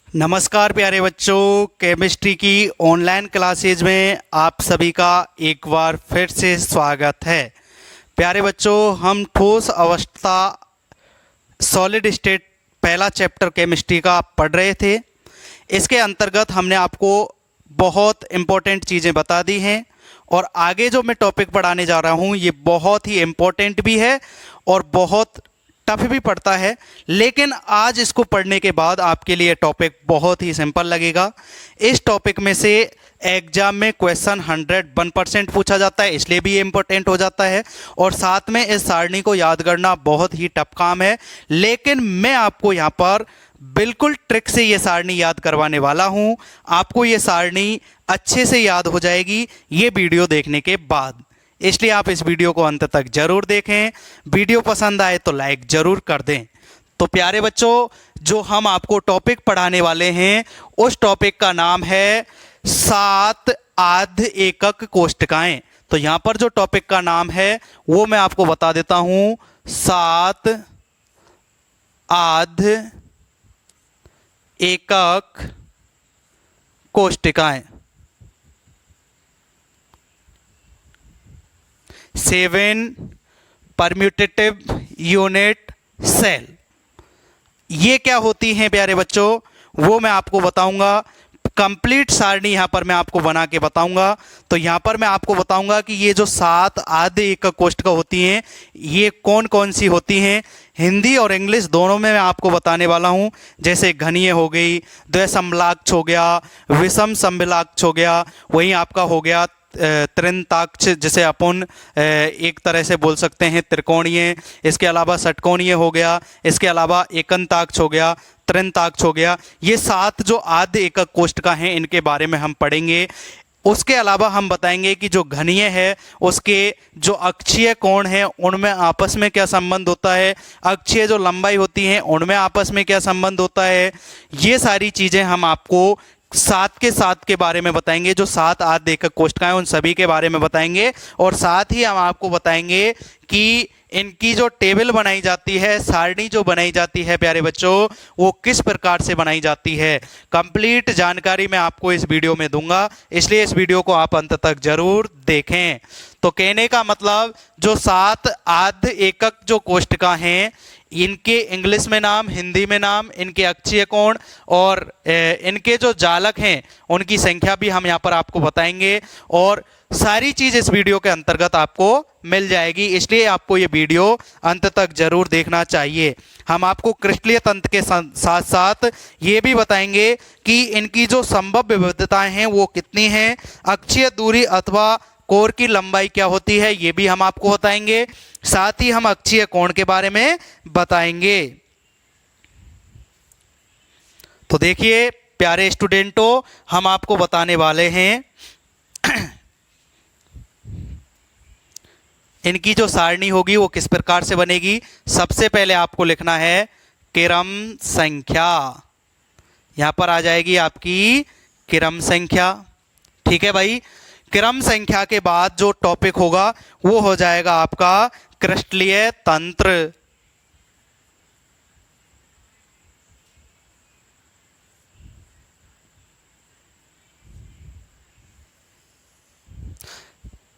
नमस्कार प्यारे बच्चों, केमिस्ट्री की ऑनलाइन क्लासेज में आप सभी का एक बार फिर से स्वागत है। प्यारे बच्चों, हम ठोस अवस्था सॉलिड स्टेट पहला चैप्टर केमिस्ट्री का पढ़ रहे थे। इसके अंतर्गत हमने आपको बहुत इम्पोर्टेंट चीज़ें बता दी हैं और आगे जो मैं टॉपिक पढ़ाने जा रहा हूँ ये बहुत ही इम्पोर्टेंट भी है और बहुत टफ भी पड़ता है, लेकिन आज इसको पढ़ने के बाद आपके लिए टॉपिक बहुत ही सिंपल लगेगा। इस टॉपिक में से एग्जाम में क्वेश्चन 101% पूछा जाता है, इसलिए भी ये इम्पोर्टेंट हो जाता है। और साथ में इस सारणी को याद करना बहुत ही टफ काम है, लेकिन मैं आपको यहाँ पर बिल्कुल ट्रिक से ये सारणी याद करवाने वाला हूँ। आपको ये सारणी अच्छे से याद हो जाएगी ये वीडियो देखने के बाद, इसलिए आप इस वीडियो को अंत तक जरूर देखें। वीडियो पसंद आए तो लाइक जरूर कर दें। तो प्यारे बच्चों, जो हम आपको टॉपिक पढ़ाने वाले हैं उस टॉपिक का नाम है 7 आध एकक कोष्ठकाएं। तो यहां पर जो टॉपिक का नाम है वो मैं आपको बता देता हूं, 7 आध एकक कोष्ठकाएं। 7 परम्यूटेटिव यूनिट सेल। ये क्या होती हैं प्यारे बच्चों, वो मैं आपको बताऊंगा। कंप्लीट सारणी यहां पर मैं आपको बना के बताऊंगा। तो यहां पर मैं आपको बताऊंगा कि ये जो 7 आधे एकक कोष्ठक होती हैं ये कौन कौन सी होती हैं। हिंदी और इंग्लिश दोनों में मैं आपको बताने वाला हूं। जैसे घनीय हो गई, द्विसमलाक्ष हो गया, विषम समलाक्ष हो गया, वहीं आपका हो गया त्रिंताक्ष, जिसे अपन एक तरह से बोल सकते हैं त्रिकोणीय। इसके अलावा षटकोणीय हो गया, इसके अलावा एकंताक्ष हो गया, त्रिंताक्ष हो गया। ये 7 जो आधे एकक कोष्ठक हैं इनके बारे में हम पढ़ेंगे। उसके अलावा हम बताएंगे कि जो घनीय है उसके जो अक्षीय कोण हैं उनमें आपस में क्या संबंध होता है, अक्षीय जो लंबाई होती है उनमें आपस में क्या संबंध होता है। ये सारी चीज़ें हम आपको 7 के 7 के बारे में बताएंगे। जो 7 आधे एकक कोष्ठक हैं उन सभी के बारे में बताएंगे और साथ ही हम आपको बताएंगे कि इनकी जो टेबल बनाई जाती है, सारणी जो बनाई जाती है प्यारे बच्चों, वो किस प्रकार से बनाई जाती है। कंप्लीट जानकारी मैं आपको इस वीडियो में दूंगा, इसलिए इस वीडियो को आप अंत तक जरूर देखें। तो कहने का मतलब जो 7 आधे एकक जो कोष्ठक हैं इनके इंग्लिश में नाम, हिंदी में नाम, इनके अक्षीय कोण और इनके जो जालक हैं उनकी संख्या भी हम यहाँ पर आपको बताएंगे और सारी चीज इस वीडियो के अंतर्गत आपको मिल जाएगी, इसलिए आपको ये वीडियो अंत तक जरूर देखना चाहिए। हम आपको क्रिस्टलीय तंत्र के साथ साथ ये भी बताएंगे कि इनकी जो संभव विविधताएं हैं वो कितनी हैं, अक्षीय दूरी अथवा कोर की लंबाई क्या होती है ये भी हम आपको बताएंगे। साथ ही हम अक्षीय कोण के बारे में बताएंगे। तो देखिए प्यारे स्टूडेंटों, हम आपको बताने वाले हैं इनकी जो सारणी होगी वो किस प्रकार से बनेगी। सबसे पहले आपको लिखना है क्रम संख्या। यहां पर आ जाएगी आपकी क्रम संख्या। ठीक है भाई, क्रम संख्या के बाद जो टॉपिक होगा वो हो जाएगा आपका क्रिस्टलीय तंत्र।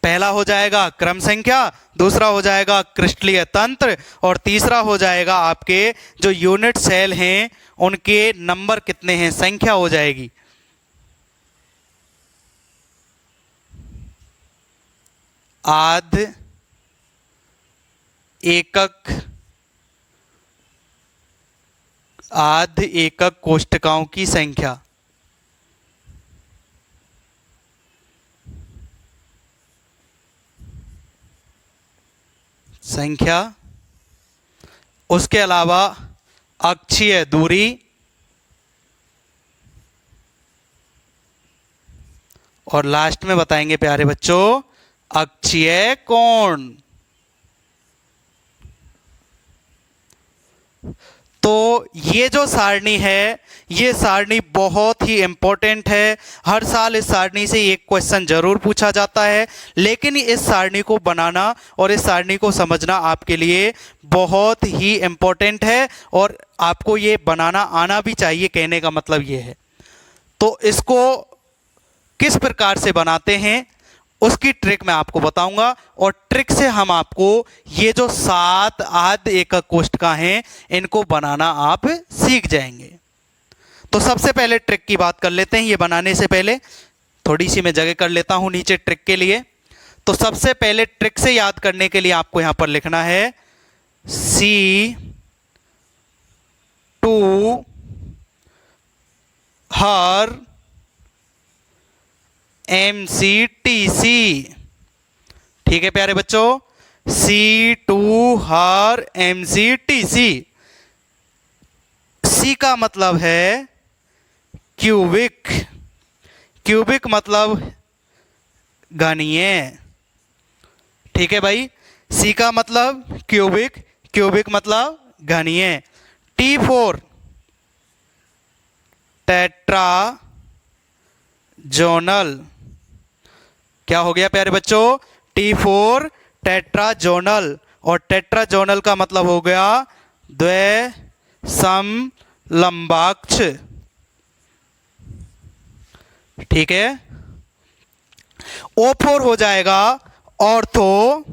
पहला हो जाएगा क्रम संख्या, दूसरा हो जाएगा क्रिस्टलीय तंत्र और तीसरा हो जाएगा आपके जो यूनिट सेल हैं उनके नंबर कितने हैं, संख्या हो जाएगी। आध एकक कोष्ठकों की संख्या। उसके अलावा अक्षीय दूरी और लास्ट में बताएंगे प्यारे बच्चों अक्षीय कोण। तो ये जो सारणी है, ये सारणी बहुत ही इम्पोर्टेंट है। हर साल इस सारणी से एक क्वेश्चन जरूर पूछा जाता है, लेकिन इस सारणी को बनाना और इस सारणी को समझना आपके लिए बहुत ही इम्पोर्टेंट है और आपको ये बनाना आना भी चाहिए, कहने का मतलब ये है। तो इसको किस प्रकार से बनाते हैं उसकी ट्रिक मैं आपको बताऊंगा, और ट्रिक से हम आपको ये जो 7 आध एकक कोष्ठका हैं इनको बनाना आप सीख जाएंगे। तो सबसे पहले ट्रिक की बात कर लेते हैं। ये बनाने से पहले थोड़ी सी मैं जगह कर लेता हूं नीचे ट्रिक के लिए। तो सबसे पहले ट्रिक से याद करने के लिए आपको यहां पर लिखना है C2 हर MCTC। ठीक है प्यारे बच्चों, C2 हर MCTC। C का मतलब है क्यूबिक, क्यूबिक मतलब घनीय। ठीक है भाई, C का मतलब क्यूबिक, क्यूबिक मतलब घनीय। T4 tetra zonal. क्या हो गया प्यारे बच्चों? T4 टेट्राजोनल, और टेट्राजोनल का मतलब हो गया द्विसमलंबाक्ष। ठीक है। O4 हो जाएगा ऑर्थो,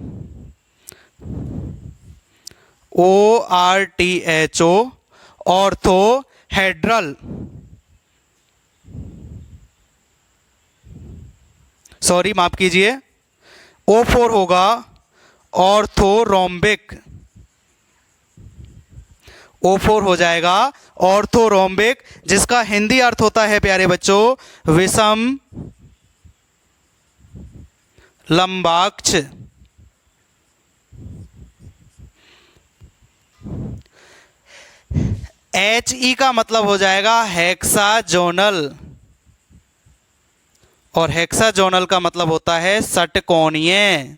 ORTHO, ऑर्थोहेड्रल। सॉरी माफ कीजिए, O4 होगा ऑर्थोरोम्बिक। O4 हो जाएगा ऑर्थोरोम्बिक, जिसका हिंदी अर्थ होता है प्यारे बच्चों विषम लंबाक्ष। HE का मतलब हो जाएगा हेक्साजोनल, और हेक्साजोनल का मतलब होता है षटकोणीय।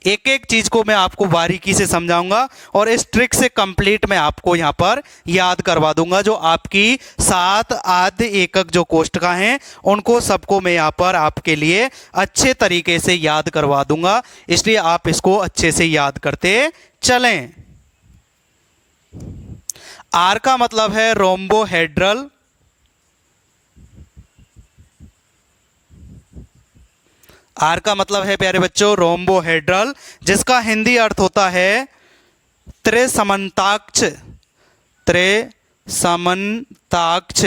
एक एक चीज को मैं आपको बारीकी से समझाऊंगा और इस ट्रिक से कंप्लीट मैं आपको यहां पर याद करवा दूंगा। जो आपकी 7 आध एकक जो कोष्ठका हैं उनको सबको मैं यहां पर आपके लिए अच्छे तरीके से याद करवा दूंगा, इसलिए आप इसको अच्छे से याद करते चलें। R का मतलब है रोम्बोहेड्रल, आर का मतलब है प्यारे बच्चों रोम्बोहेड्रल, जिसका हिंदी अर्थ होता है त्रिसमन्ताक्ष। त्रिसमन्ताक्ष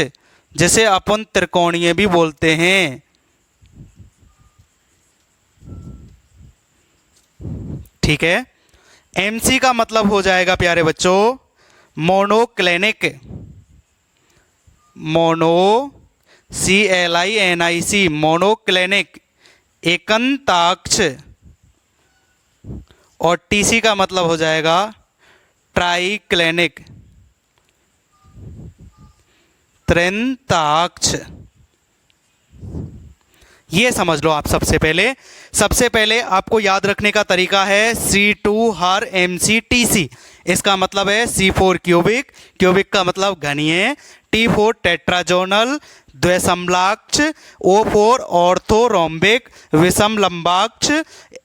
जिसे अपन त्रिकोणीय भी बोलते हैं। ठीक है। MC का मतलब हो जाएगा प्यारे बच्चों मोनोक्लेनिक, मोनो CLINIC, मोनोक्लेनिक एकंताक्ष। और TC का मतलब हो जाएगा ट्राइक्लेनिक, त्रिंताक्ष। ये समझ लो आप। सबसे पहले आपको याद रखने का तरीका है C2 हर MCTC। इसका मतलब है C4 क्यूबिक, क्यूबिक का मतलब घनीय, T4 टेट्राजोनल द्विसमलाक्ष, O4 ऑर्थोरोम्बिक विषम लंबाक्ष,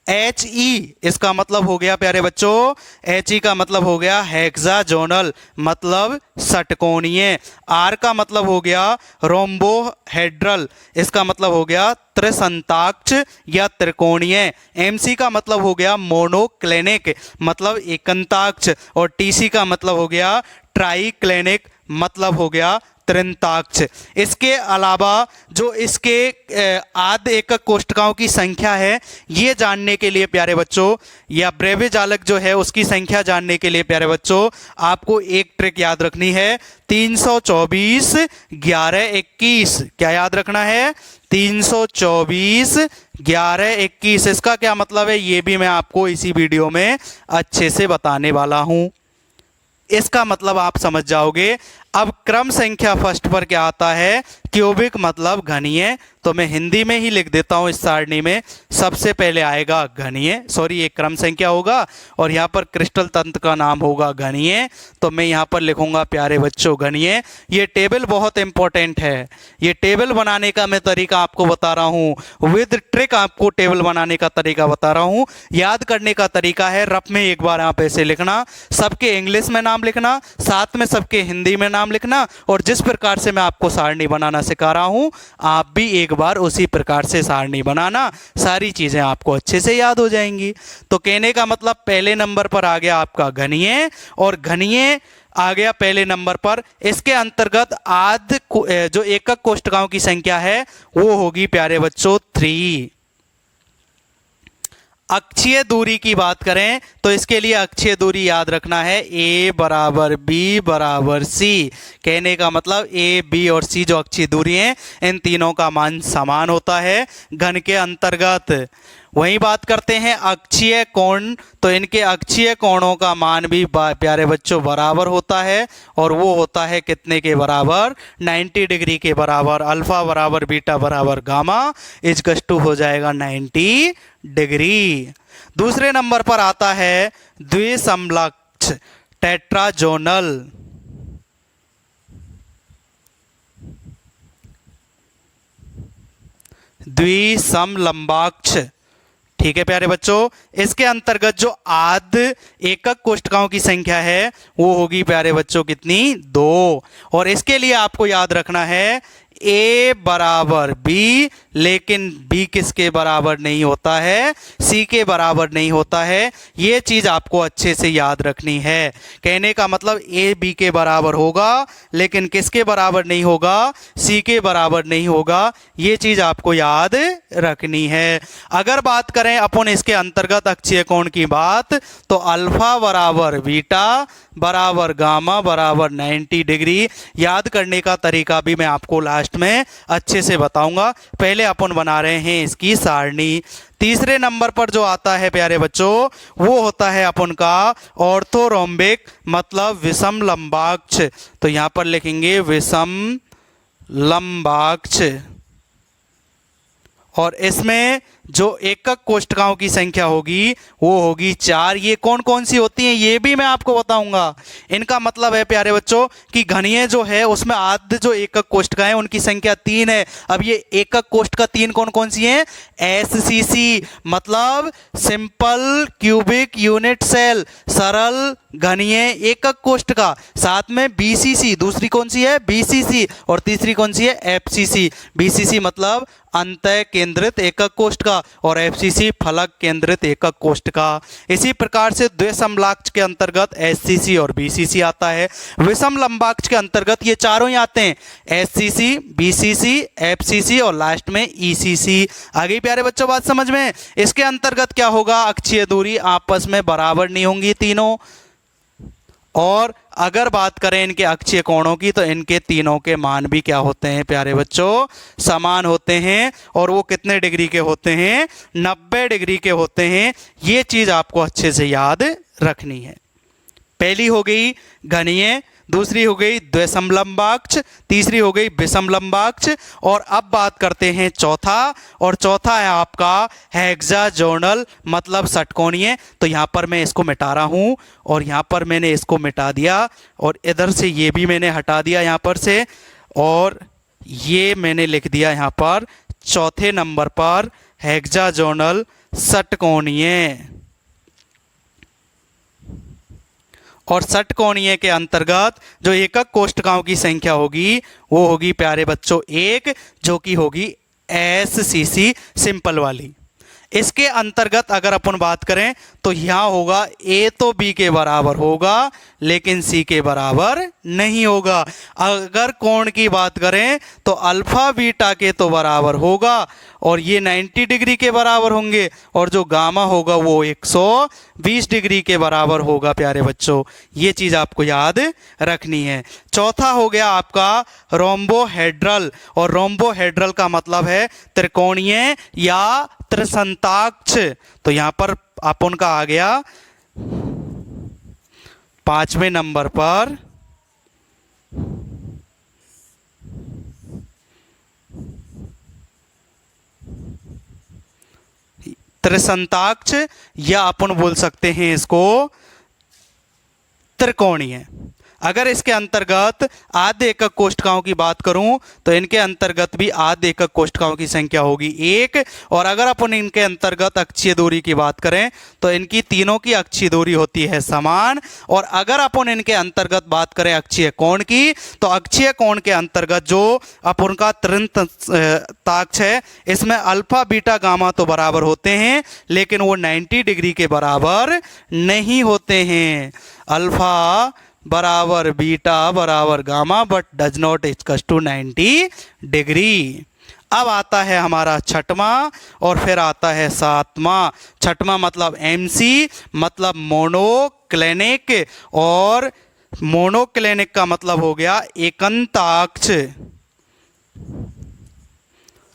HE इसका मतलब हो गया प्यारे बच्चों, HE का मतलब हो गया हेक्साजोनल मतलब षटकोणीय। R का मतलब हो गया रोम्बोहेड्रल, इसका मतलब हो गया त्रिसंताक्ष या त्रिकोणीय। MC का मतलब हो गया मोनोक्लेनिक मतलब एकंताक्ष, और TC का मतलब हो गया ट्राइक्लेनिक मतलब हो गया त्रिंताक्ष। इसके अलावा जो इसके आध एकक कोष्ठकाओं की संख्या है ये जानने के लिए प्यारे बच्चों, या ब्रेवे जालक जो है उसकी संख्या जानने के लिए प्यारे बच्चों आपको एक ट्रिक याद रखनी है 324 11 21। क्या याद रखना है? 324 11 21। इसका क्या मतलब है ये भी मैं आपको इसी वीडियो में अच्छे से बताने वाला हूं। इसका मतलब आप समझ जाओगे। अब क्रम संख्या फर्स्ट पर क्या आता है, क्यूबिक मतलब घनीय। तो मैं हिंदी में ही लिख देता हूं इस सारणी में, सबसे पहले आएगा घनीय, सॉरी ये क्रम संख्या होगा और यहाँ पर क्रिस्टल तंत्र का नाम होगा घनीय। तो मैं यहाँ पर लिखूंगा प्यारे बच्चों घनीय। ये टेबल बहुत इंपॉर्टेंट है, ये टेबल बनाने का मैं तरीका आपको बता रहा हूँ, विद ट्रिक आपको टेबल बनाने का तरीका बता रहा हूँ। याद करने का तरीका है, रफ में एक बार आप ऐसे लिखना, सबके इंग्लिश में नाम लिखना, साथ में सबके हिंदी में नाम लिखना, और जिस प्रकार से मैं आपको सारणी बनाना सिखा रहा हूं आप भी एक बार उसी प्रकार से सारणी बनाना, सारी चीजें आपको अच्छे से याद हो जाएंगी। तो कहने का मतलब पहले नंबर पर आ गया आपका घनीय, और घनीय आ गया पहले नंबर पर। इसके अंतर्गत आध जो एकक कोष्ठकों की संख्या है वो होगी प्यारे बच्चों 3। अक्षीय दूरी की बात करें तो इसके लिए अक्षीय दूरी याद रखना है, a बराबर b बराबर c। कहने का मतलब a, b और c जो अक्षीय दूरी हैं इन तीनों का मान समान होता है घन के अंतर्गत। वहीं बात करते हैं अक्षीय कोण, तो इनके अक्षीय कोणों का मान भी प्यारे बच्चों बराबर होता है, और वो होता है कितने के बराबर, 90 डिग्री के बराबर। अल्फा बराबर बीटा बराबर गामा इक्वल हो जाएगा 90 डिग्री। दूसरे नंबर पर आता है द्विसमलक्ष टेट्राजोनल। द्विसमलंबाक्ष, ठीक है प्यारे बच्चों। इसके अंतर्गत जो आध एकक कोष्ठकों की संख्या है वो होगी प्यारे बच्चों कितनी, 2। और इसके लिए आपको याद रखना है a बराबर b, लेकिन b किसके बराबर नहीं होता है, c के बराबर नहीं होता है। ये चीज आपको अच्छे से याद रखनी है। कहने का मतलब a b के बराबर होगा लेकिन किसके बराबर नहीं होगा, c के बराबर नहीं होगा। ये चीज आपको याद रखनी है। अगर बात करें अपन इसके अंतर्गत अक्षीय कोण की बात, तो अल्फा बराबर बीटा बराबर गामा बराबर 90 डिग्री। याद करने का तरीका भी मैं आपको लास्ट में अच्छे से बताऊंगा। पहले अपन बना रहे हैं इसकी सारणी। तीसरे नंबर पर जो आता है प्यारे बच्चों वो होता है अपन का ऑर्थोरोम्बिक मतलब विषम लंबाक्ष। तो यहां पर लिखेंगे विषम लंबाक्ष, और इसमें जो एकक कोष्ठकों की संख्या होगी वो होगी 4। ये कौन कौन सी होती हैं ये भी मैं आपको बताऊंगा। इनका मतलब है प्यारे बच्चों कि घनीय जो है उसमें आध जो एकक कोष्ठक हैं उनकी संख्या 3 है। अब ये एकक कोष्ठक 3 कौन कौन सी हैं, एससीसी मतलब सिंपल क्यूबिक यूनिट सेल, सरल घनीय एकक कोष्ठक। साथ में बीसीसी, दूसरी कौन सी है बीसीसी, और तीसरी कौन सी है एफसीसी। बीसीसी मतलब अंतः केंद्रित एकक कोष्ठक और एफसीसी फलक केंद्रित एकक कोष्ठक। इसी प्रकार से द्विसमलक्ष के अंतर्गत एससीसी और बीसीसी आता है। विषम लंबाक्ष के अंतर्गत ये चारों ही आते हैं, एससीसी, बीसीसी, एफसीसी और लास्ट में ईसीसी। आगे प्यारे बच्चों बात समझ में। इसके अंतर्गत क्या होगा, अक्षीय दूरी आपस में बराबर नहीं होंगी तीनों, और अगर बात करें इनके अक्षीय कोणों की तो इनके तीनों के मान भी क्या होते हैं प्यारे बच्चों, समान होते हैं। और वो कितने डिग्री के होते हैं, 90 डिग्री के होते हैं। ये चीज आपको अच्छे से याद रखनी है। पहली हो गई घनीय, दूसरी हो गई द्विसमलंबाक्ष, तीसरी हो गई विषमलंबाक्ष, और अब बात करते हैं चौथा, और चौथा है आपका हेक्साजोनल मतलब षटकोणीय। तो यहाँ पर मैं इसको मिटा रहा हूँ और यहाँ पर मैंने इसको मिटा दिया, और इधर से ये भी मैंने हटा दिया यहाँ पर से, और ये मैंने लिख दिया यहाँ पर चौथे नंबर पर हेक्साजोनल षटकोणीय। और षटकोणीय के अंतर्गत जो एकक कोष्ठकों की संख्या होगी वो होगी प्यारे बच्चों 1, जो कि होगी एससीसी सिंपल वाली। इसके अंतर्गत अगर अपन बात करें तो यहाँ होगा ए तो बी के बराबर होगा लेकिन सी के बराबर नहीं होगा। अगर कोण की बात करें तो अल्फा बीटा के तो बराबर होगा और ये 90 डिग्री के बराबर होंगे, और जो गामा होगा वो 120 डिग्री के बराबर होगा प्यारे बच्चों। ये चीज आपको याद रखनी है। चौथा हो गया आपका रोम्बोहेड्रल, और रोम्बोहेड्रल का मतलब है त्रिकोणीय या त्रिसंताक्ष। तो यहां पर अपन का आ गया 5वें नंबर पर त्रिसंताक्ष या अपन बोल सकते हैं इसको त्रिकोणीय। अगर इसके अंतर्गत आधे एकक कोष्ठकाओं की बात करूं तो इनके अंतर्गत भी आधे एकक कोष्ठकाओं की संख्या होगी 1। और अगर अपन इनके अंतर्गत अक्षीय दूरी की बात करें तो इनकी तीनों की अक्षीय दूरी होती है समान। और अगर अपन इनके अंतर्गत बात करें अक्षीय कोण की तो अक्षीय कोण के अंतर्गत जो अपन का त्रिंताक्ष है इसमें अल्फा बीटा गामा तो बराबर होते हैं लेकिन वो 90 डिग्री के बराबर नहीं होते हैं। अल्फा बराबर बीटा बराबर gamma but does not equals to 90 degree. अब आता है हमारा छठवां और फिर आता है सातवां। छठवां मतलब एमसी मतलब मोनोक्लिनिक, और मोनोक्लिनिक का मतलब हो गया एकंताक्ष।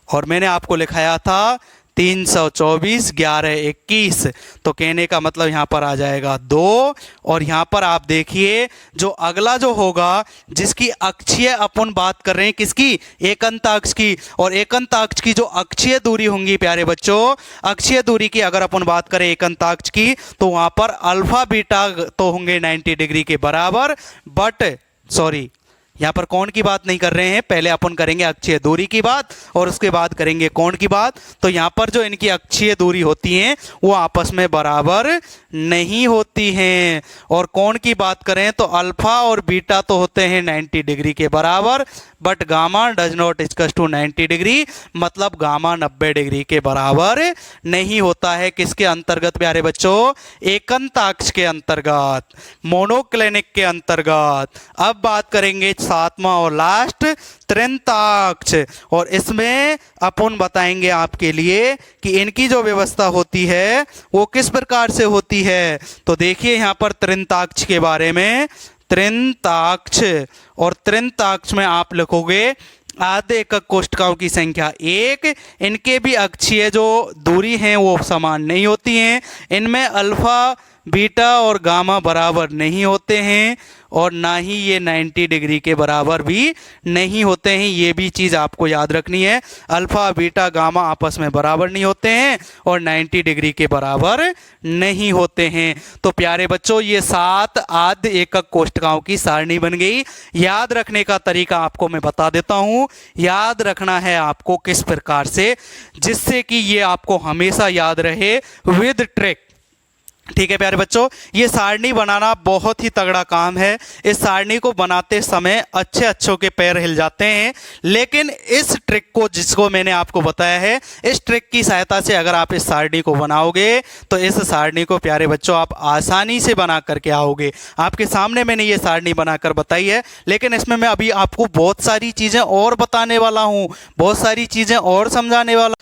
और मैंने आपको लिखाया था 324 11 21, तो कहने का मतलब यहाँ पर आ जाएगा 2। और यहाँ पर आप देखिए जो अगला जो होगा जिसकी अक्षीय अपन बात कर रहे हैं किसकी, एकंताक्ष की। और एकंताक्ष की जो अक्षीय दूरी होंगी प्यारे बच्चों, अक्षीय दूरी की अगर अपन बात करें एकंताक्ष की तो वहाँ पर अल्फा बीटा तो होंगे 90 डिग्री के बराबर। बट सॉरी, यहाँ पर कोण की बात नहीं कर रहे हैं, पहले अपन करेंगे अक्षीय दूरी की बात और उसके बाद करेंगे कोण की बात। तो यहाँ पर जो इनकी अक्षीय दूरी होती हैं वो आपस में बराबर नहीं होती हैं। और कोण की बात करें तो अल्फा और बीटा तो होते हैं 90 डिग्री के बराबर, but gamma does not equals to 90 degree, मतलब गामा 90 डिग्री के बराबर नहीं होता है। किसके अंतर्गत प्यारे बच्चों, एकंताक्ष के अंतर्गत, मोनोक्लिनिक के अंतर्गत। अब बात करेंगे सातवां और लास्ट त्रिंताक्ष, और इसमें अपन बताएंगे आपके लिए कि इनकी जो व्यवस्था होती है वो किस प्रकार से होती है। तो देखिए यहाँ पर त्रिंताक्ष के बारे में, त्रिंताक्ष, और त्रिंताक्ष में आप लिखोगे आधे एकक कोष्ठकाओं की संख्या 1। इनके भी अक्षीय जो दूरी हैं वो समान नहीं होती हैं, इनमें अल्फा बीटा और गामा बराबर नहीं होते हैं, और ना ही ये 90 डिग्री के बराबर भी नहीं होते हैं। ये भी चीज़ आपको याद रखनी है, अल्फा बीटा गामा आपस में बराबर नहीं होते हैं और 90 डिग्री के बराबर नहीं होते हैं। तो प्यारे बच्चों ये 7 आधे एकक कोष्ठकाओं की सारणी बन गई। याद रखने का तरीका आपको मैं बता देता हूँ। याद रखना है आपको किस प्रकार से, जिससे कि ये आपको हमेशा याद रहे विद ट्रिक। ठीक है प्यारे बच्चों, ये सारणी बनाना बहुत ही तगड़ा काम है। इस सारणी को बनाते समय अच्छों के पैर हिल जाते हैं, लेकिन इस ट्रिक को जिसको मैंने आपको बताया है, इस ट्रिक की सहायता से अगर आप इस सारणी को बनाओगे तो इस सारणी को प्यारे बच्चों आप आसानी से बना करके आओगे। आपके सामने मैंने ये सारणी बनाकर बताई है, लेकिन इसमें मैं अभी आपको बहुत सारी चीज़ें और बताने वाला हूँ, बहुत सारी चीज़ें और समझाने वाला।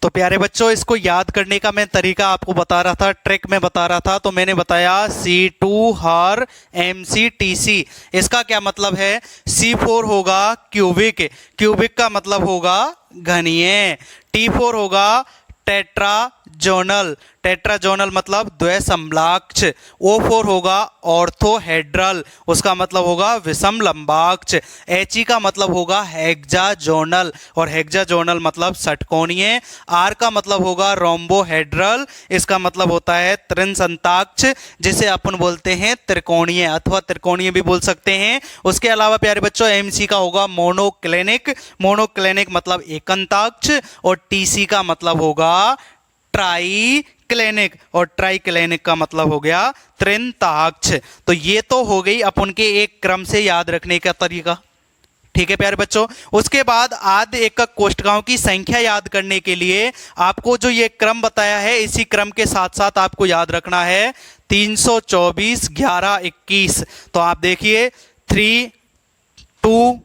तो प्यारे बच्चों इसको याद करने का मैं तरीका आपको बता रहा था, ट्रिक में बता रहा था। तो मैंने बताया C2 हर MCTC, इसका क्या मतलब है, C4 होगा क्यूबिक, क्यूबिक का मतलब होगा घनीय, T4 होगा टेट्राजोनल, टेट्राजोनल मतलब द्वैसमलाक्ष, O4 होगा ऑर्थोहेड्रल, उसका मतलब होगा विषम लंबाक्ष, He का मतलब होगा हेक्साजोनल और हेक्साजोनल मतलब षटकोणीय, R का मतलब होगा रोम्बोहेड्रल, इसका मतलब होता है त्रिसंताक्ष, जिसे अपन बोलते हैं त्रिकोणीय अथवा त्रिकोणीय भी बोल सकते हैं। उसके अलावा प्यारे बच्चों MC का होगा मोनोक्लिनिक, मोनोक्लिनिक मतलब एकंताक्ष, और TC का मतलब होगा ट्राई क्लिनिक, और ट्राई क्लिनिक का मतलब हो गया त्रिंताक्ष। तो ये तो हो गई अपन के एक क्रम से याद रखने का तरीका। ठीक है प्यारे बच्चों, उसके बाद आधे एकक कोष्ठकाओं की संख्या याद करने के लिए आपको जो ये क्रम बताया है, इसी क्रम के साथ साथ आपको याद रखना है 324 11 21। तो आप देखिए 3 2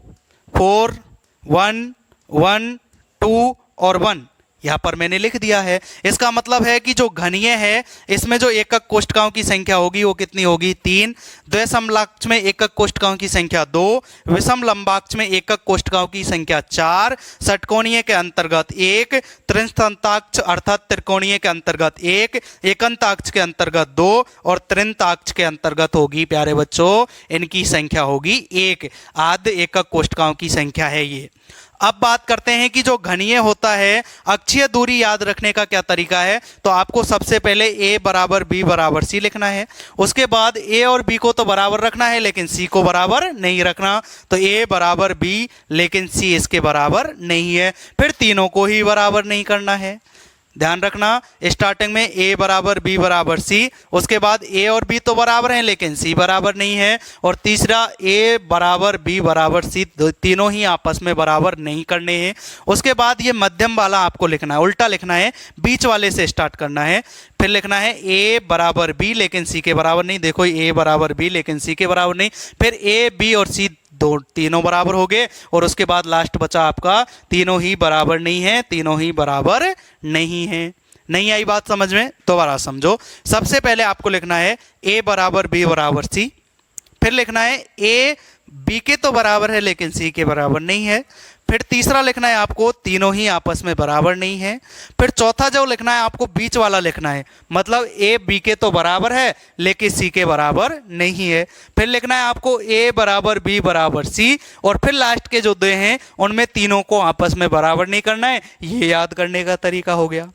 4 1 1 2 और 1 यहाँ पर मैंने लिख दिया है। इसका मतलब है कि जो घनीय है इसमें जो एकक कोष्ठकाओं की संख्या होगी वो कितनी होगी, 3। द्वैसमलाक्ष में एकक कोष्ठकाओं की संख्या 2, विषम लंबाक्ष में एकक कोष्ठकाओं की संख्या 4, षटकोणीय के अंतर्गत 1, त्रिसंताक्ष अर्थात त्रिकोणीय के अंतर्गत 1, एकंताक्ष के अंतर्गत 2 और त्रिंताक्ष के अंतर्गत होगी प्यारे बच्चों इनकी संख्या होगी 1। आधे एकक कोष्ठकाओं की संख्या है ये। अब बात करते हैं कि जो घनीय होता है, अक्षीय दूरी याद रखने का क्या तरीका है। तो आपको सबसे पहले a बराबर b बराबर c लिखना है। उसके बाद a और b को तो बराबर रखना है लेकिन c को बराबर नहीं रखना। तो a बराबर b लेकिन c इसके बराबर नहीं है। फिर तीनों को ही बराबर नहीं करना है, ध्यान रखना। स्टार्टिंग में a बराबर b बराबर c, उसके बाद a और b तो बराबर हैं लेकिन c बराबर नहीं है, और तीसरा a बराबर b बराबर c, तीनों ही आपस में बराबर नहीं करने हैं। उसके बाद ये मध्यम वाला आपको लिखना है, उल्टा लिखना है, बीच वाले से स्टार्ट करना है। फिर लिखना है a बराबर b लेकिन c के बराबर नहीं। देखो a बराबर b लेकिन c के बराबर नहीं। फिर a b और c तीनों बराबर हो गए, और उसके बाद लास्ट बचा आपका तीनों ही बराबर नहीं है, तीनों ही बराबर नहीं है। नहीं आई बात समझ में? दोबारा समझो। सबसे पहले आपको लिखना है a बराबर b बराबर c, फिर लिखना है a b के तो बराबर है लेकिन c के बराबर नहीं है। फिर तीसरा लिखना है आपको तीनों ही आपस में बराबर नहीं है। फिर चौथा जो लिखना है आपको बीच वाला लिखना है, मतलब a b के तो बराबर है लेकिन c के बराबर नहीं है। फिर लिखना है आपको a बराबर b बराबर c, और फिर लास्ट के जो दो हैं उनमें तीनों को आपस में बराबर नहीं करना है। ये याद करने का तरीका हो गया।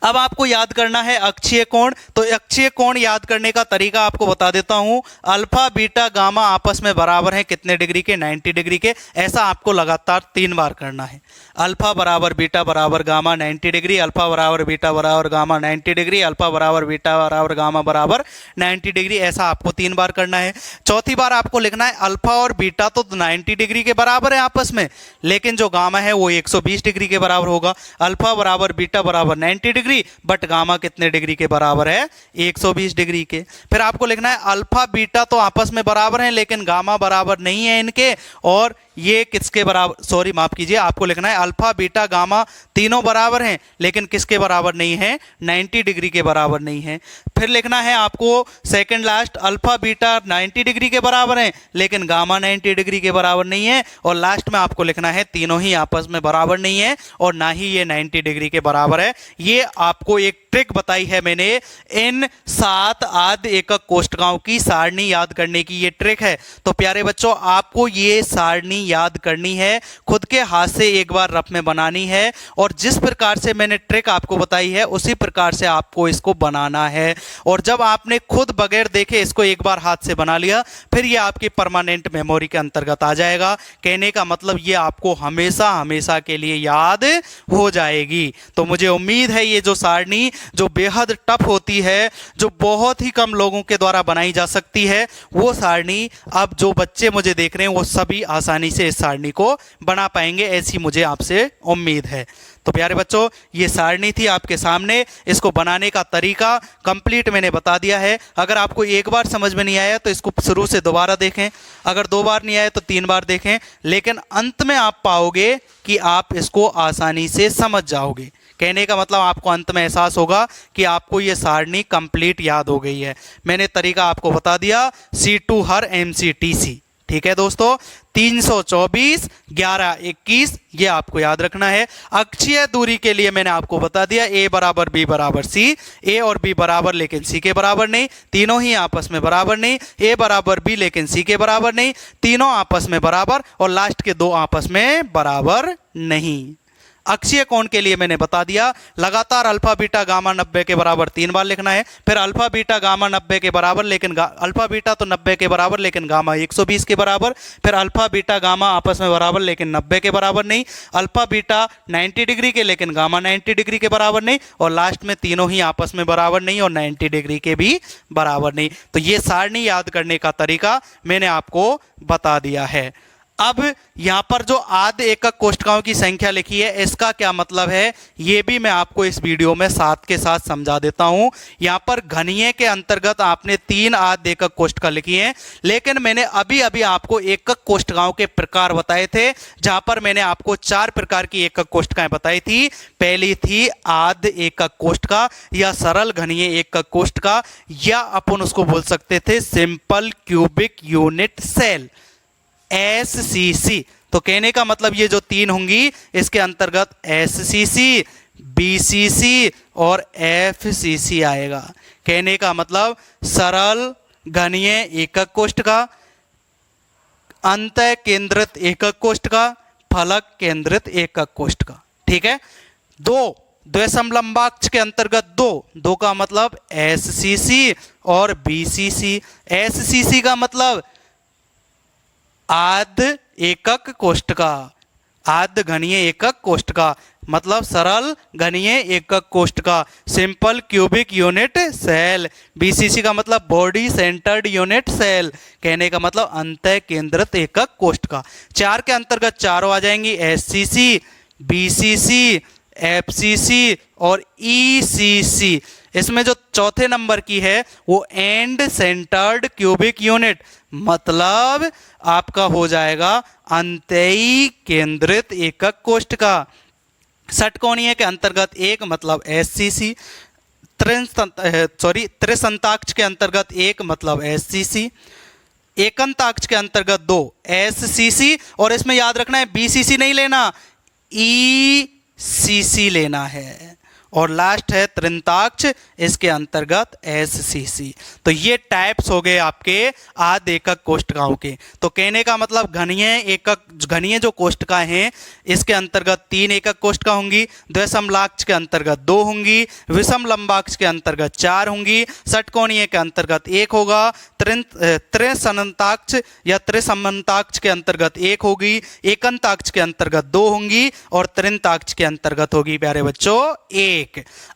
अब आपको याद करना है अक्षीय कोण। तो अक्षीय कोण याद करने का तरीका आपको बता देता हूं। अल्फा बीटा गामा आपस में बराबर हैं कितने डिग्री के? 90 डिग्री के। ऐसा आपको लगातार 3 बार करना है। अल्फा बराबर बीटा बराबर गामा 90 डिग्री, अल्फा बराबर बीटा बराबर गामा 90 डिग्री, अल्फा बराबर बीटा बराबर गामा बराबर 90 डिग्री। ऐसा आपको 3 बार करना है। चौथी बार आपको लिखना है अल्फा और बीटा तो 90 डिग्री के बराबर है आपस में, लेकिन जो गामा है वो 120 डिग्री के बराबर होगा। अल्फा बराबर बीटा बराबर 90 डिग्री, बट गामा कितने डिग्री के बराबर है? 120 डिग्री के। फिर आपको लिखना है अल्फा बीटा तो आपस में बराबर हैं लेकिन गामा बराबर नहीं है इनके, और ये किसके बराबर, सॉरी माफ कीजिए, आपको लिखना है अल्फा बीटा गामा तीनों बराबर हैं लेकिन किसके बराबर नहीं है? 90 डिग्री के बराबर नहीं है। फिर लिखना है आपको second last, alpha beta 90 degree के बराबर हैं लेकिन गामा 90 डिग्री के बराबर नहीं है, और लास्ट में आपको लिखना है तीनों ही आपस में बराबर नहीं है और ना ही ये 90 डिग्री के बराबर है। ये आपको एक ट्रिक बताई है मैंने, इन 7 आध एकक कोष्ठकों की सारणी याद करने की ये ट्रिक है। तो प्यारे बच्चों, आपको ये सारणी याद करनी है, खुद के हाथ से एक बार रफ में बनानी है, और जिस प्रकार से मैंने ट्रिक आपको बताई है उसी प्रकार से आपको इसको बनाना है। और जब आपने खुद बगैर देखे इसको एक बार हाथ से बना लिया, फिर ये आपकी परमानेंट मेमोरी के अंतर्गत आ जाएगा। कहने का मतलब ये आपको हमेशा हमेशा के लिए याद हो जाएगी। तो मुझे उम्मीद है ये जो सारणी जो बेहद टफ होती है, जो बहुत ही कम लोगों के द्वारा बनाई जा सकती है, वो सारणी अब जो बच्चे मुझे देख रहे हैं वो सभी आसानी से इस सारणी को बना पाएंगे, ऐसी मुझे आपसे उम्मीद है। तो प्यारे बच्चों, ये सारणी थी आपके सामने। इसको बनाने का तरीका कंप्लीट मैंने बता दिया है। अगर आपको एक बार समझ में नहीं आया तो इसको शुरू से दोबारा देखें, अगर 2 बार नहीं आया तो 3 बार देखें, लेकिन अंत में आप पाओगे कि आप इसको आसानी से समझ जाओगे। कहने का मतलब आपको अंत में एहसास होगा कि आपको ये सारणी कंप्लीट याद हो गई है। मैंने तरीका आपको बता दिया, C2 हर MCTC। ठीक है दोस्तों, 324 11 21 ये आपको याद रखना है। अक्षीय दूरी के लिए मैंने आपको बता दिया a बराबर b बराबर c, a और b बराबर लेकिन c के बराबर नहीं, तीनों ही आपस में बराबर नहीं, a बराबर b लेकिन c के बराबर नहीं, तीनों आपस में बराबर, और लास्ट के 2 आपस में बराबर नहीं। अक्षीय कोण के लिए मैंने बता दिया, लगातार अल्फा बीटा गामा 90 के बराबर 3 बार लिखना है। फिर अल्फा बीटा गामा 90 के बराबर लेकिन अल्फा बीटा तो 90 के बराबर लेकिन गामा 120 के बराबर। फिर अल्फा बीटा गामा आपस में बराबर लेकिन 90 के बराबर नहीं, अल्फा बीटा 90 डिग्री के लेकिन गामा 90 डिग्री के बराबर नहीं, और लास्ट में तीनों ही आपस में बराबर नहीं और 90 डिग्री के भी बराबर नहीं। तो ये सारणी याद करने का तरीका मैंने आपको बता दिया है। अब यहाँ पर जो आध एकक कोष्ठकों की संख्या लिखी है, इसका क्या मतलब है ये भी मैं आपको इस वीडियो में साथ के साथ समझा देता हूँ। यहाँ पर घनीय के अंतर्गत आपने 3 आध एकक कोष्ठक लिखी हैं, लेकिन मैंने अभी अभी आपको एकक कोष्ठकों के प्रकार बताए थे, जहाँ पर मैंने आपको 4 प्रकार की एकक कोष्ठकें बताई थी। पहली थी आध एकक कोष्ठक या सरल घनीय एकक कोष्ठक, या अपन उसको बोल सकते थे simple cubic unit cell, SCC। तो कहने का मतलब ये जो 3 होंगी इसके अंतर्गत SCC, BCC और FCC आएगा। कहने का मतलब सरल घनीय एकक कोष्ठक, अंतः केंद्रित एकक कोष्ठक, फलक केंद्रित एकक कोष्ठ का। ठीक है, दो द्विसमलंबाक्ष के अंतर्गत दो का मतलब एससीसी और बीसीसी। एससीसी का मतलब आद्य एकक कोष्ठ का, आद्य घनीय एकक कोष्ठ का मतलब सरल घनीय एकक कोष्ठ का, simple cubic unit cell. BCC का मतलब बॉडी सेंटर्ड यूनिट सेल, कहने का मतलब अंतः केंद्रित एकक कोष्ठ का। चार के अंतर्गत चारों आ जाएंगी, एससीसी, बीसीसी, एफसीसी और ईसीसी। इसमें जो चौथे नंबर की है वो एंड सेंटर्ड क्यूबिक यूनिट, मतलब आपका हो जाएगा अंतःई केंद्रित एकक कोष्ठ का। षटकोणीय के अंतर्गत एक मतलब एससीसी, त्रिसंताक्ष के अंतर्गत एक मतलब एससीसी, एकंताक्ष के अंतर्गत दो एससीसी, और इसमें याद रखना है बीसीसी नहीं लेना, ईसीसी लेना है, और लास्ट है त्रिंताक्ष, इसके अंतर्गत एससीसी। तो ये टाइप्स हो गए आपके आद्य एकक कोष्ठकाओं के। तो कहने का मतलब घनीय जो कोष्ठकाएं हैं इसके अंतर्गत 3 एकक कोष्ठका होंगी, द्विसमलाक्ष के अंतर्गत 2 होंगी, विषम लंबाक्ष के अंतर्गत 4 होंगी, षटकोणीय के अंतर्गत 1 होगा, त्रिसंताक्ष या त्रिसमंताक्ष के अंतर्गत 1 होगी, एकंताक्ष के अंतर्गत 2 होंगी और त्रिंताक्ष के अंतर्गत होगी प्यारे बच्चों 1।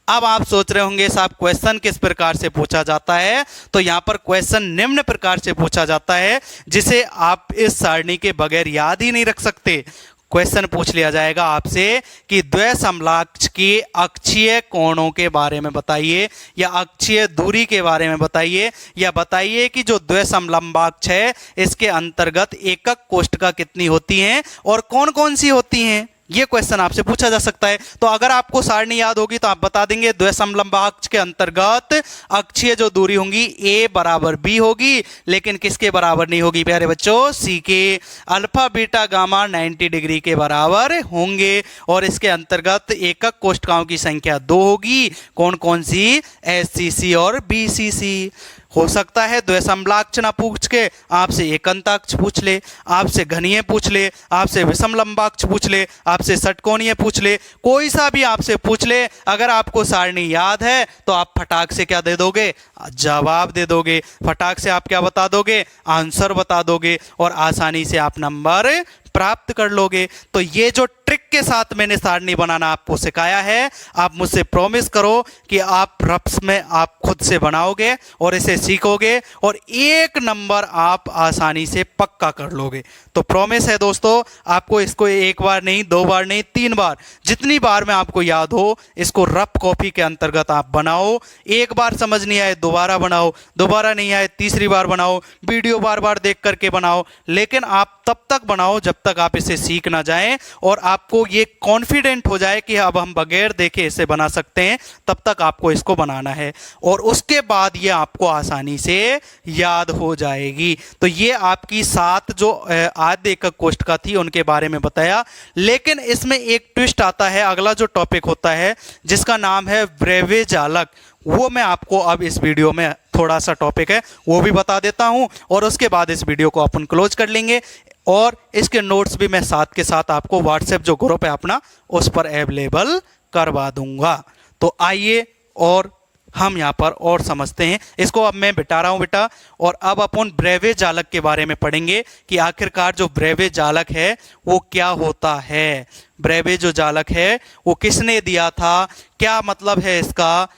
अब आप सोच रहे होंगे साहब क्वेश्चन किस प्रकार से पूछा जाता है, तो यहां पर क्वेश्चन निम्न प्रकार से पूछा जाता है जिसे आप इस सारणी के बगैर याद ही नहीं रख सकते। क्वेश्चन पूछ लिया जाएगा आपसे कि द्विसमलाक्ष की अक्षीय कोणों के बारे में बताइए, या अक्षीय दूरी के बारे में बताइए, या बताइए कि जो द्विसमलंबाक्ष है इसके अंतर्गत एकक कोष्ठका कितनी होती हैं और कौन कौन सी होती हैं। ये क्वेश्चन आपसे पूछा जा सकता है। तो अगर आपको सारणी याद होगी तो आप बता देंगे द्विसमलंबाक्ष के अंतर्गत अक्षीय जो दूरी होंगी ए बराबर बी होगी, लेकिन किसके बराबर नहीं होगी प्यारे बच्चों, सी के। अल्फा बीटा गामा 90 डिग्री के बराबर होंगे, और इसके अंतर्गत एकक कोष्ठकाओं की संख्या 2 होगी। कौन कौन सी, एससीसी और बीसीसी। हो सकता है द्विसमलाक्ष ना पूछ के आपसे एकंताक्ष पूछ ले, आपसे घनीय पूछ ले, आपसे विषम लंबाक्ष पूछ ले, आपसे षटकोणीय पूछ ले, कोई सा भी आपसे पूछ ले। अगर आपको सारणी याद है तो आप फटाक से क्या दे दोगे, जवाब दे दोगे। फटाक से आप क्या बता दोगे, आंसर बता दोगे, और आसानी से आप नंबर प्राप्त कर लोगे। तो ये जो ट्रिक के साथ मैंने सारणी बनाना आपको सिखाया है, आप मुझसे प्रॉमिस करो कि आप रफ्स में आप खुद से बनाओगे और इसे सीखोगे और 1 नंबर आप आसानी से पक्का कर लोगे। तो प्रॉमिस है दोस्तों, आपको इसको 1 बार नहीं, 2 बार नहीं, 3 बार, जितनी बार में आपको याद हो इसको रफ कॉपी के अंतर्गत आप बनाओ। 1 बार समझ नहीं आए दोबारा बनाओ, दोबारा नहीं आए तीसरी बार बनाओ, वीडियो बार बार देख करके बनाओ, लेकिन आप तब तक बनाओ जब तक आप इसे सीख ना जाएं और आपको ये कॉन्फिडेंट हो जाए कि अब हम बगैर देखे इसे बना सकते हैं। तब तक आपको इसको बनाना है और उसके बाद ये आपको आसानी से याद हो जाएगी। तो ये आपकी 7 जो आद्य एकक कोष्ठका थी उनके बारे में बताया, लेकिन इसमें एक ट्विस्ट आता है। अगला जो टॉपिक होता है जिसका नाम है ब्रेवे जालक, वो मैं आपको अब इस वीडियो में थोड़ा सा टॉपिक है वो भी बता देता हूं, और उसके बाद इस वीडियो को अपन क्लोज कर लेंगे। और इसके नोट्स भी मैं साथ के साथ आपको व्हाट्सएप जो ग्रुप है अपना उस पर अवेलेबल करवा दूंगा। तो आइए और हम यहाँ पर और समझते हैं इसको। अब मैं बिठा रहा हूँ बेटा, और अब अपन ब्रेवे जालक के बारे में पढ़ेंगे कि आखिरकार जो ब्रेवे जालक है वो क्या होता है। ब्रेवे जो जालक है वो किसने दिया था, क्या मतलब है इसका,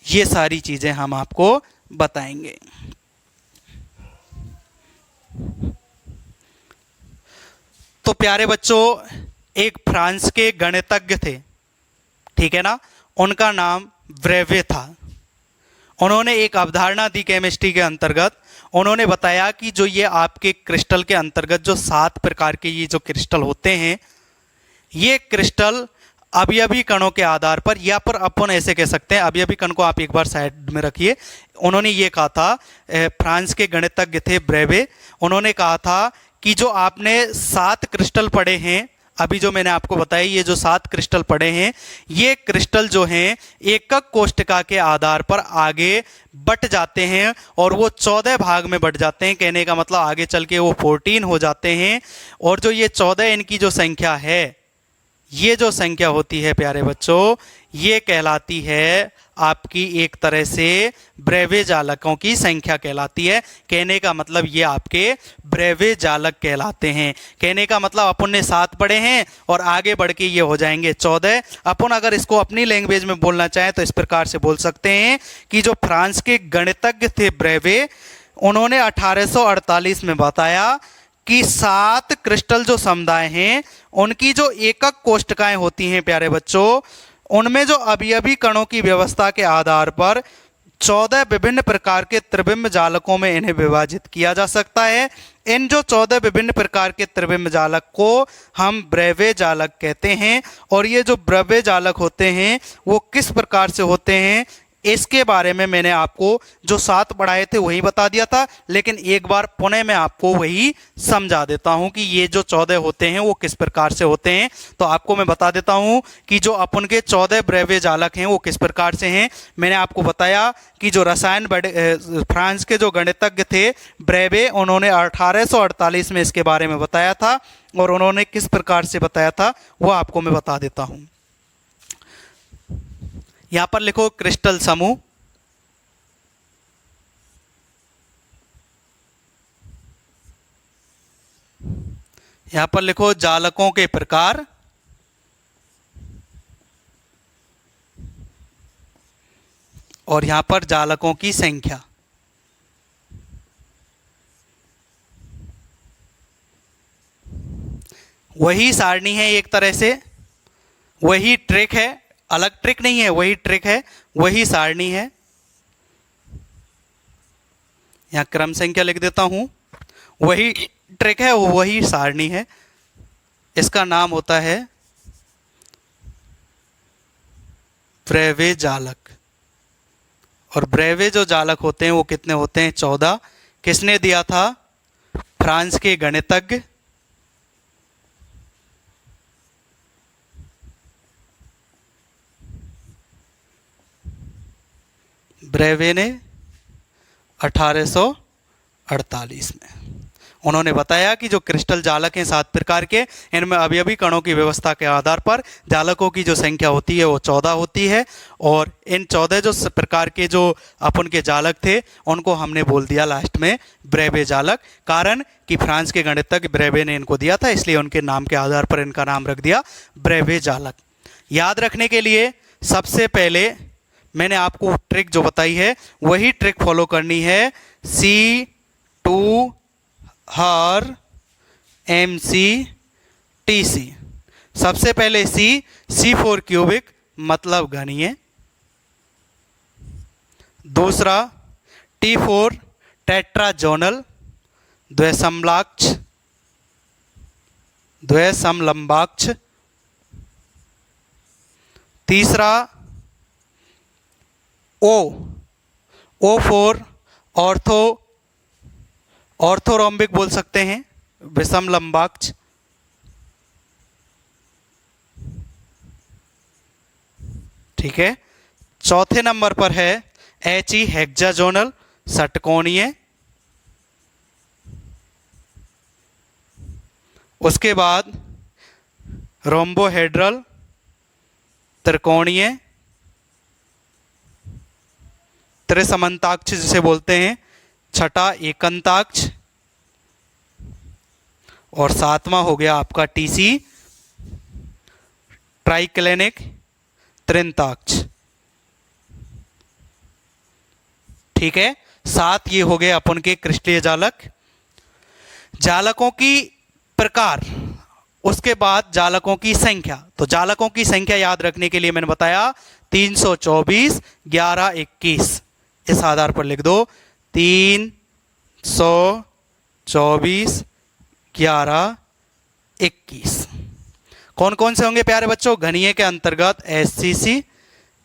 ये सारी चीजें हम आपको बताएंगे। तो प्यारे बच्चों, एक फ्रांस के गणितज्ञ थे, ठीक है ना, उनका नाम ब्रेवे था। उन्होंने एक अवधारणा दी केमिस्ट्री के अंतर्गत। उन्होंने बताया कि जो ये आपके क्रिस्टल के अंतर्गत जो 7 प्रकार के ये जो क्रिस्टल होते हैं, ये क्रिस्टल अवयवी कणों के आधार पर, या पर अपन ऐसे कह सकते हैं, अवयवी कण को आप एक बार साइड में रखिए। उन्होंने ये कहा था, फ्रांस के गणितज्ञ थे ब्रेवे, उन्होंने कहा था कि जो आपने 7 क्रिस्टल पढ़े हैं अभी जो मैंने आपको बताया, ये जो 7 क्रिस्टल पड़े हैं, ये क्रिस्टल जो हैं एकक कोष्ठिका के आधार पर आगे बट जाते हैं और वो 14 भाग में बट जाते हैं। कहने का मतलब आगे चल के वो 14 हो जाते हैं। और जो ये 14 इनकी जो संख्या है, ये जो संख्या होती है प्यारे बच्चों, ये कहलाती है आपकी एक तरह से ब्रेवे जालकों की संख्या कहलाती है। कहने का मतलब ये आपके ब्रेवे जालक कहलाते हैं। कहने का मतलब अपन ने 7 पढ़े हैं और आगे बढ़ के ये हो जाएंगे 14। अपन अगर इसको अपनी लैंग्वेज में बोलना चाहें तो इस प्रकार से बोल सकते हैं कि जो फ्रांस के गणितज्ञ थे ब्रेवे, उन्होंने 1848 में बताया कि 7 क्रिस्टल जो समुदाय हैं उनकी जो एकक कोष्ठिकाएं होती हैं प्यारे बच्चों, उनमें जो अवयवी कणों की व्यवस्था के आधार पर 14 विभिन्न प्रकार के त्रिबिंब जालकों में इन्हें विभाजित किया जा सकता है। इन जो 14 विभिन्न प्रकार के त्रिबिंब जालक को हम ब्रेवे जालक कहते हैं। और ये जो ब्रेवे जालक होते हैं वो किस प्रकार से होते हैं, इसके बारे में मैंने आपको जो 7 पढ़ाए थे वही बता दिया था, लेकिन एक बार पुनः मैं आपको वही समझा देता हूं कि ये जो 14 होते हैं वो किस प्रकार से होते हैं। तो आपको मैं बता देता हूं कि जो अपन के 14 ब्रेवे जालक हैं वो किस प्रकार से हैं। मैंने आपको बताया कि जो फ्रांस के जो गणितज्ञ थे ब्रेवे, उन्होंने 1848 में इसके बारे में बताया था। और उन्होंने किस प्रकार से बताया था वो आपको मैं बता देता हूं। यहां पर लिखो क्रिस्टल समूह, यहां पर लिखो जालकों के प्रकार, और यहां पर जालकों की संख्या। वही सारणी है एक तरह से, वही ट्रिक है, अलग ट्रिक नहीं है, वही ट्रिक है, वही सारणी है। यहां क्रम संख्या लिख देता हूं, वही ट्रिक है, वही सारणी है। इसका नाम होता है ब्रेवे जालक। और ब्रेवे जो जालक होते हैं वो कितने होते हैं? 14। किसने दिया था? फ्रांस के गणितज्ञ ब्रेवे ने 1848 में उन्होंने बताया कि जो क्रिस्टल जालक हैं 7 प्रकार के, इनमें अवयवी कणों की व्यवस्था के आधार पर जालकों की जो संख्या होती है वो 14 होती है। और इन 14 जो प्रकार के जो अपन के जालक थे उनको हमने बोल दिया लास्ट में ब्रेवे जालक। कारण कि फ्रांस के गणितज्ञ ब्रेवे ने इनको दिया था, इसलिए उनके नाम के आधार पर इनका नाम रख दिया ब्रेवे जालक। याद रखने के लिए सबसे पहले मैंने आपको ट्रिक जो बताई है वही ट्रिक फॉलो करनी है। C2 हर MCTC। सबसे पहले C4 क्यूबिक मतलब घनीय। दूसरा T4 टेट्राजोनल द्वैसमलंबाक्ष। तीसरा O4 ऑर्थोरोम्बिक बोल सकते हैं, विषम लंबाक्ष। ठीक है। चौथे नंबर पर है HE हेक्साजोनल षटकोणीय। उसके बाद रोम्बोहेड्रल त्रिकोणीय, त्रिसमन्ताक्ष जिसे बोलते हैं। छठा एकंताक्ष। और 7वां हो गया आपका TC ट्राइक्लिनिक त्रिंताक्ष। ठीक है। 7 ये हो गए अपन के क्रिस्टलीय जालक। जालकों की प्रकार, उसके बाद जालकों की संख्या। तो जालकों की संख्या याद रखने के लिए मैंने बताया 324 11 21। इस आधार पर लिख दो 324 11 21। कौन कौन से होंगे प्यारे बच्चों? घनीय के अंतर्गत SCC,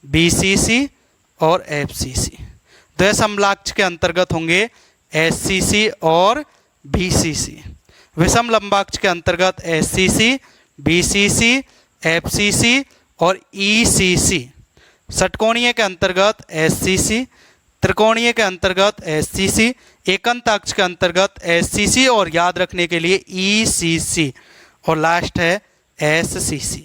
BCC और FCC। द्वैसमलाक्ष के अंतर्गत होंगे SCC और BCC। विषम लंबाक्ष के अंतर्गत SCC, BCC, FCC और ECC। षटकोणीय के अंतर्गत SCC, त्रिकोणीय के अंतर्गत SCC, एकंत अक्ष के अंतर्गत SCC और याद रखने के लिए ECC और लास्ट है SCC।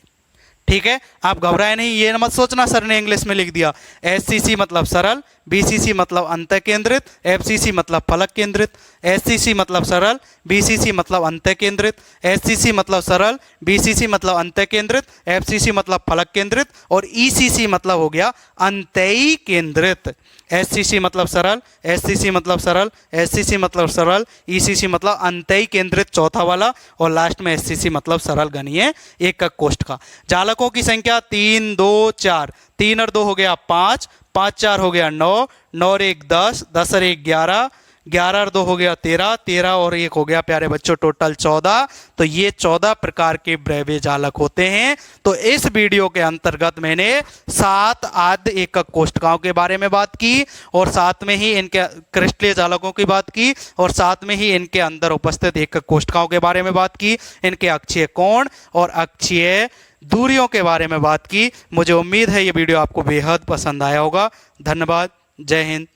ठीक है, आप घबराए नहीं, ये मत सोचना सर ने इंग्लिश में लिख दिया। SCC मतलब सरल, BCC मतलब अंतः केंद्रित, FCC मतलब फलक केंद्रित। SCC मतलब सरल, BCC मतलब अंतः केंद्रित, SCC मतलब सरल, BCC मतलब अंतः केंद्रित, FCC मतलब फलक केंद्रित और ECC मतलब हो गया अंतःई केंद्रित। SCC मतलब सरल, SCC मतलब सरल, SCC मतलब सरल, ECC मतलब अंतःई केंद्रित चौथा वाला और लास्ट में SCC मतलब सरल घनीय एकक कोष्ठ का। जालकों की संख्या 3, 2, 4, 3 और 2 हो गया 5, 5 4 हो गया 9, 9 और 1 10, 10 और 1 11, 11 और 2 हो गया 13, 13 और 1 हो गया प्यारे बच्चों टोटल 14। तो ये 14 प्रकार के ब्रैवे जालक होते हैं। तो इस वीडियो के अंतर्गत मैंने 7 आद्य एकक कोष्ठकों के बारे में बात की और साथ में ही इनके क्रिस्टलीय जालकों की बात की और साथ में ही इनके अंदर उपस्थित एकक कोष्ठकों के बारे में बात की, इनके अक्षीय कोण और अक्षीय दूरियों के बारे में बात की। मुझे उम्मीद है ये वीडियो आपको बेहद पसंद आया होगा। धन्यवाद। जय हिंद।